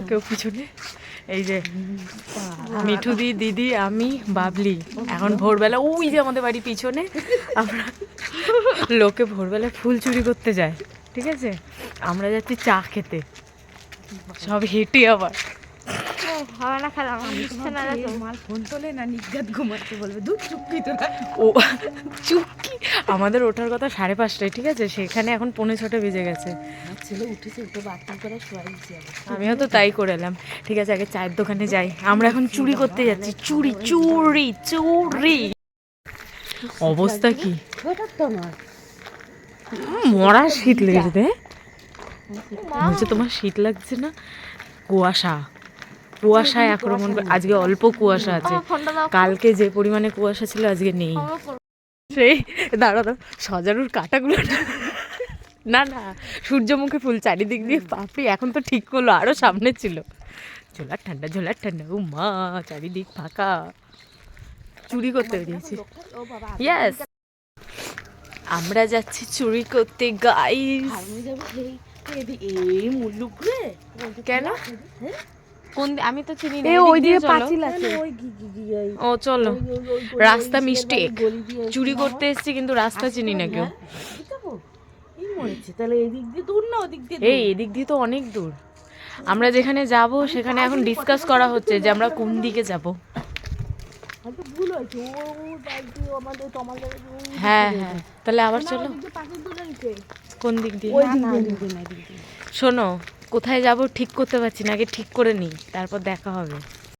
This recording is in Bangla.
কেউ পিছনে, এই যে মিঠু দিদি আমি বাবলি, এখন ভোরবেলা ওই যে আমাদের বাড়ি পিছনে আমরা লোকে ভোরবেলায় ফুল চুরি করতে যায়, ঠিক আছে, আমরা যাচ্ছি চা খেতে, সব হেঁটে আবার। ও চুপকি, আমাদের ওঠার কথা 5:30টায়, ঠিক আছে, সেখানে এখন 5:45 বেজে গেছে। আমিও তো তাই করে এলাম। ঠিক আছে, আগে চায়ের দোকানে যাই, আমরা এখন চুরি করতে যাচ্ছি, চুরি চুরি চুরি। অবস্থা কি, মরা শীত লেগেছে। বলছে তোমার শীত লাগছে না? কুয়াশায় আক্রমণ, আজকে অল্প কুয়াশা আছে, কালকে যে পরিমাণে কুয়াশা ছিল আজকে নেই। সেই দাঁড়া সজারুর কাঁটাগুলো না না, সূর্যমুখী ফুল চারিদিক দিয়ে পাপড়ি, এখন তো ঠিক করলো, আরো সামনে ছিল। ঝোলার ঠান্ডা, ও মা, চারিদিক ফাঁকা। চুরি করতে বেরিয়েছি, ইয়েস, আমরা যাচ্ছি চুরি করতে গাইস। কেন? কোন, আমি তো চিনি না। ওই দিকে পাঁচিল আছে। ও চলো, রাস্তা মিস্টেক, চুরি করতে এসেছি কিন্তু রাস্তা চিনি না কেউ। এই এদিক দিয়ে তো অনেক দূর, আমরা যেখানে যাব সেখানে এখন ডিসকাস করা হচ্ছে যে আমরা কোন দিকে যাব। হ্যাঁ হ্যাঁ, তাহলে আবার চলো। কোন দিক দিয়ে? শোনো, কোথায় যাব ঠিক করতে পারছি না, আগে ঠিক করে নিই, তারপর দেখা হবে।